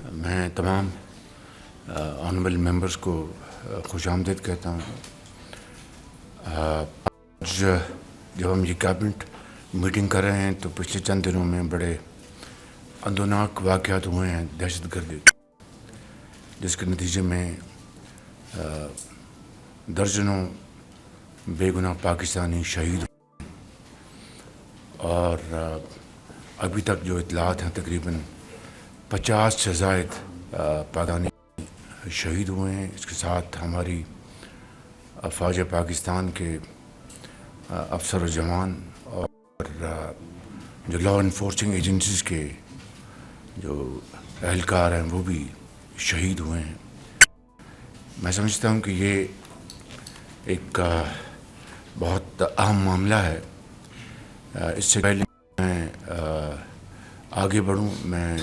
میں تمام honourable members کو خوش آمدید کہتا ہوں۔ آج جب ہم یہ کیبنٹ میٹنگ کر رہے ہیں تو پچھلے چند دنوں میں بڑے اندوناک واقعات ہوئے ہیں دہشت گردی، جس کے نتیجے میں درجنوں بے گناہ پاکستانی شہید ہوئے اور ابھی تک جو اطلاعات ہیں تقریباً 50 سے زائد پاکستانی شہید ہوئے ہیں۔ اس کے ساتھ ہماری افواج پاکستان کے افسر و جوان اور جو لا انفورسنگ ایجنسیز کے جو اہلکار ہیں وہ بھی شہید ہوئے ہیں۔ میں سمجھتا ہوں کہ یہ ایک بہت اہم معاملہ ہے۔ اس سے پہلے میں آگے بڑھوں، میں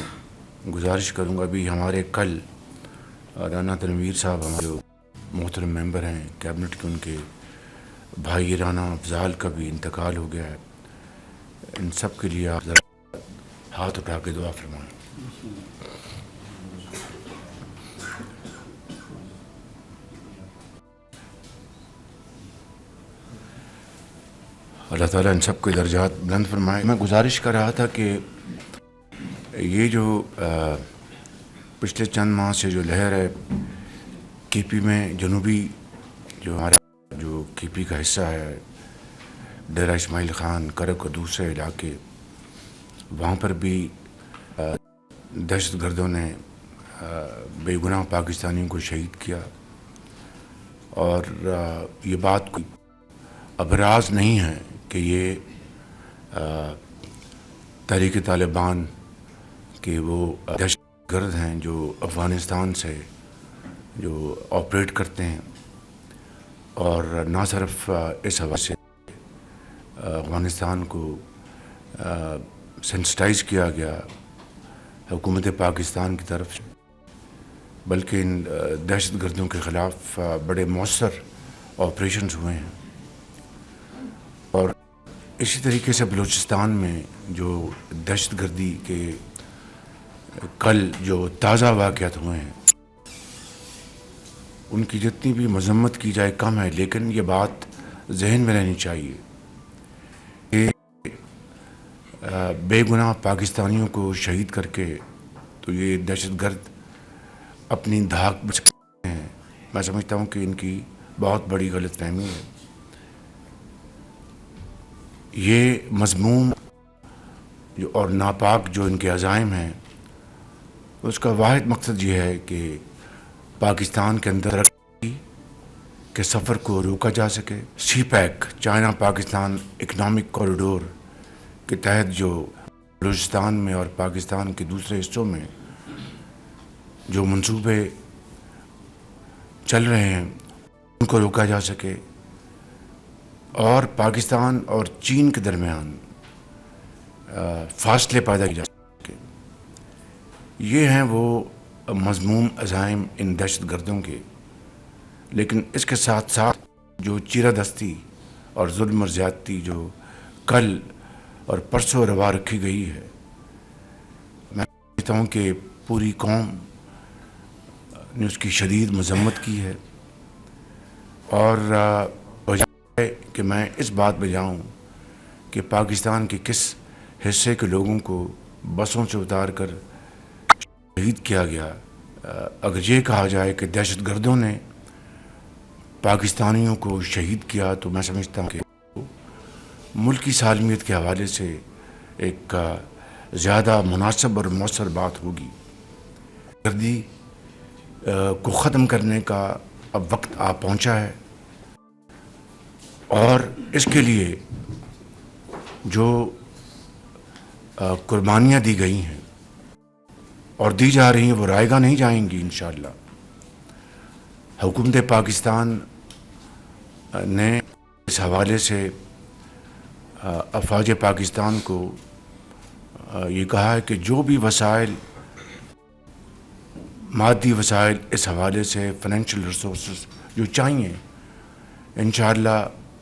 گزارش کروں گا، ابھی ہمارے کل رانا تنویر صاحب ہمارے جو محترم ممبر ہیں کیبنٹ کے، ان کے بھائی رانا افضال کا بھی انتقال ہو گیا ہے۔ ان سب کے لیے آپ ذرا ہاتھ اٹھا کے دعا فرمائیں۔ اللہ تعالیٰ ان سب کے درجات بلند فرمائے۔ میں گزارش کر رہا تھا کہ یہ جو پچھلے چند ماہ سے جو لہر ہے کے پی میں، جنوبی جو ہمارا جو کے پی کا حصہ ہے، ڈیرہ اسماعیل خان، کرک اور دوسرے علاقے، وہاں پر بھی دہشت گردوں نے بے گناہ پاکستانیوں کو شہید کیا، اور یہ بات کوئی ابراز نہیں ہے کہ یہ تحریک طالبان کے وہ دہشت گرد ہیں جو افغانستان سے جو آپریٹ کرتے ہیں، اور نہ صرف اس حوالے سے افغانستان کو سینسٹائز کیا گیا حکومت پاکستان کی طرف سے، بلکہ ان دہشت گردوں کے خلاف بڑے مؤثر آپریشنز ہوئے ہیں۔ اور اسی طریقے سے بلوچستان میں جو دہشت گردی کے کل جو تازہ واقعات ہوئے ہیں، ان کی جتنی بھی مذمت کی جائے کم ہے، لیکن یہ بات ذہن میں رہنی چاہیے کہ بے گناہ پاکستانیوں کو شہید کر کے تو یہ دہشت گرد اپنی دھاک بچ سکتے ہیں۔ میں سمجھتا ہوں کہ ان کی بہت بڑی غلط فہمی ہے۔ یہ مذموم اور ناپاک جو ان کے عزائم ہیں، اس کا واحد مقصد یہ ہے کہ پاکستان کے اندر ترقی کے سفر کو روکا جا سکے۔ CPEC, China Pakistan economic corridor کے تحت جو بلوچستان میں اور پاکستان کے دوسرے حصوں میں جو منصوبے چل رہے ہیں، ان کو روکا جا سکے، اور پاکستان اور چین کے درمیان فاصلے پیدا کیے جا سکے۔ یہ ہیں وہ مذموم عزائم ان دہشت گردوں کے، لیکن اس کے ساتھ ساتھ جو چیرہ دستی اور ظلم اور زیادتی جو کل اور پرسوں روا رکھی گئی ہے، میں سمجھتا ہوں کہ پوری قوم نے اس کی شدید مذمت کی ہے، اور بجائے کہ میں اس بات پہ جاؤں کہ پاکستان کے کس حصے کے لوگوں کو بسوں سے اتار کر شہید کیا گیا، اگر یہ کہا جائے کہ دہشت گردوں نے پاکستانیوں کو شہید کیا، تو میں سمجھتا ہوں کہ ملکی سالمیت کے حوالے سے ایک زیادہ مناسب اور مؤثر بات ہوگی۔ گردی کو ختم کرنے کا اب وقت آ پہنچا ہے، اور اس کے لیے جو قربانیاں دی گئی ہیں اور دی جا رہی ہیں وہ رائے گاہ نہیں جائیں گی انشاءاللہ۔ حکومت پاکستان نے اس حوالے سے افواج پاکستان کو یہ کہا ہے کہ جو بھی وسائل، مادی وسائل اس حوالے سے، فائنینشیل ریسورسز جو چاہیے، انشاءاللہ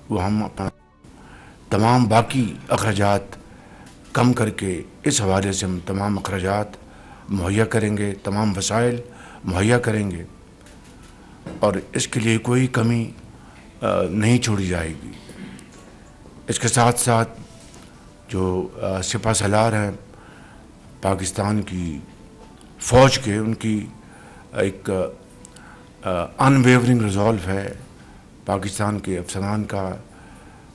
وہ ہم اپنا تمام باقی اخراجات کم کر کے اس حوالے سے ہم تمام اخراجات مہیا کریں گے، تمام وسائل مہیا کریں گے، اور اس کے لیے کوئی کمی نہیں چھوڑی جائے گی۔ اس کے ساتھ ساتھ جو سپہ سالار ہیں پاکستان کی فوج کے، ان کی ایک ان ویورنگ ریزولو ہے، پاکستان کے افسران کا،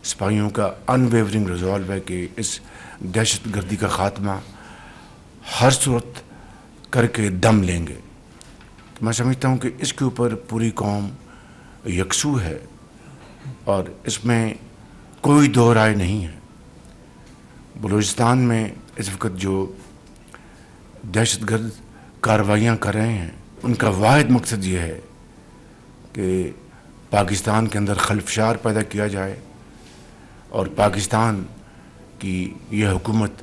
سپاہیوں کا ان ویورنگ ریزولو ہے کہ اس دہشت گردی کا خاتمہ ہر صورت کر کے دم لیں گے۔ میں سمجھتا ہوں کہ اس کے اوپر پوری قوم یکسو ہے اور اس میں کوئی دو رائے نہیں ہے۔ بلوچستان میں اس وقت جو دہشت گرد کارروائیاں کر رہے ہیں، ان کا واحد مقصد یہ ہے کہ پاکستان کے اندر خلفشار پیدا کیا جائے اور پاکستان کی یہ حکومت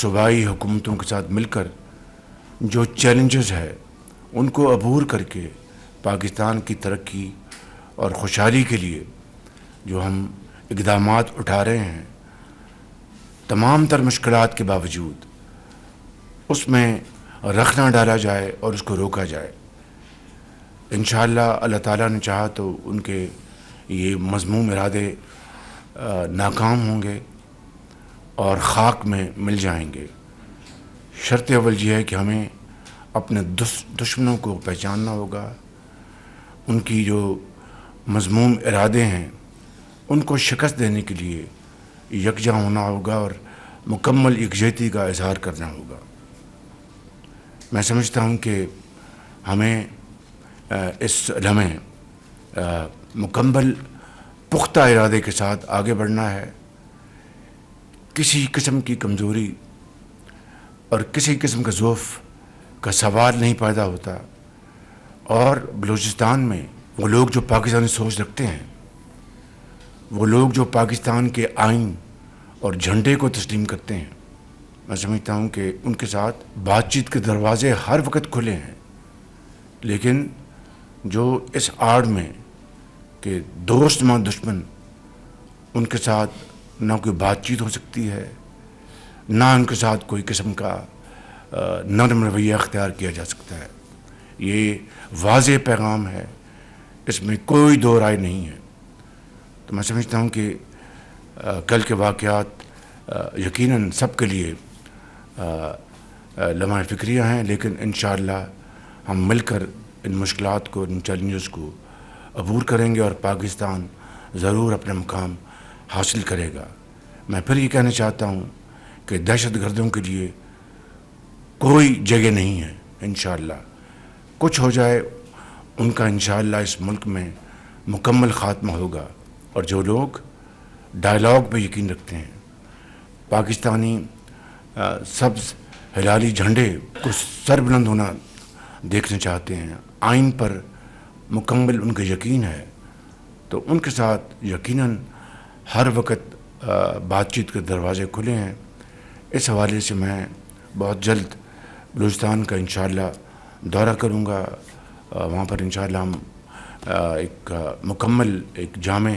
صوبائی حکومتوں کے ساتھ مل کر جو چیلنجز ہے ان کو عبور کر کے پاکستان کی ترقی اور خوشحالی کے لیے جو ہم اقدامات اٹھا رہے ہیں، تمام تر مشکلات کے باوجود اس میں رخ نہ ڈالا جائے اور اس کو روکا جائے۔ انشاءاللہ اللہ تعالیٰ نے چاہا تو ان کے یہ مذموم ارادے ناکام ہوں گے اور خاک میں مل جائیں گے۔ شرط اول یہ ہے کہ ہمیں اپنے دشمنوں کو پہچاننا ہوگا، ان کی جو مذموم ارادے ہیں ان کو شکست دینے کے لیے یکجا ہونا ہوگا اور مکمل یکجہتی کا اظہار کرنا ہوگا۔ میں سمجھتا ہوں کہ ہمیں اس لمحے مکمل پختہ ارادے کے ساتھ آگے بڑھنا ہے۔ کسی قسم کی کمزوری اور کسی قسم کا ضعف کا سوال نہیں پیدا ہوتا، اور بلوچستان میں وہ لوگ جو پاکستانی سوچ رکھتے ہیں، وہ لوگ جو پاکستان کے آئین اور جھنڈے کو تسلیم کرتے ہیں، میں سمجھتا ہوں کہ ان کے ساتھ بات چیت کے دروازے ہر وقت کھلے ہیں، لیکن جو اس آڑ میں کہ دوست ماں دشمن، ان کے ساتھ نہ کوئی بات چیت ہو سکتی ہے، نہ ان کے ساتھ کوئی قسم کا نرم رویہ اختیار کیا جا سکتا ہے۔ یہ واضح پیغام ہے، اس میں کوئی دو رائے نہیں ہے۔ تو میں سمجھتا ہوں کہ کل کے واقعات یقیناً سب کے لیے لمحہ فکریہ ہیں، لیکن انشاءاللہ ہم مل کر ان مشکلات کو، ان چیلنجز کو عبور کریں گے اور پاکستان ضرور اپنا مقام حاصل کرے گا۔ میں پھر یہ کہنا چاہتا ہوں کہ دہشت گردوں کے لیے کوئی جگہ نہیں ہے۔ انشاءاللہ کچھ ہو جائے، ان کا انشاءاللہ اس ملک میں مکمل خاتمہ ہوگا، اور جو لوگ ڈائلاگ پہ یقین رکھتے ہیں، پاکستانی سبز ہلالی جھنڈے کو سر بلند ہونا دیکھنا چاہتے ہیں، آئین پر مکمل ان کا یقین ہے، تو ان کے ساتھ یقیناً ہر وقت بات چیت کے دروازے کھلے ہیں۔ اس حوالے سے میں بہت جلد بلوچستان کا انشاءاللہ دورہ کروں گا، وہاں پر انشاءاللہ ہم ایک مکمل ایک جامع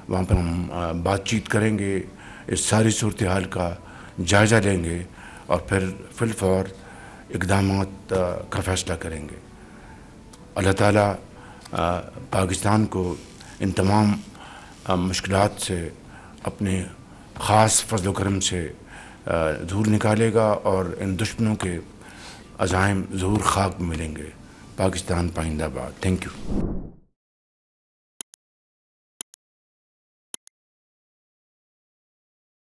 وہاں پر ہم بات چیت کریں گے، اس ساری صورتحال کا جائزہ لیں گے اور پھر فی الفور اقدامات کا فیصلہ کریں گے۔ اللہ تعالیٰ پاکستان کو ان تمام مشکلات سے اپنے خاص فضل و کرم سے دور نکالے گا اور ان دشمنوں کے عزائم ضرور خاک میں ملیں گے۔ پاکستان پائندہ باد۔ Thank you.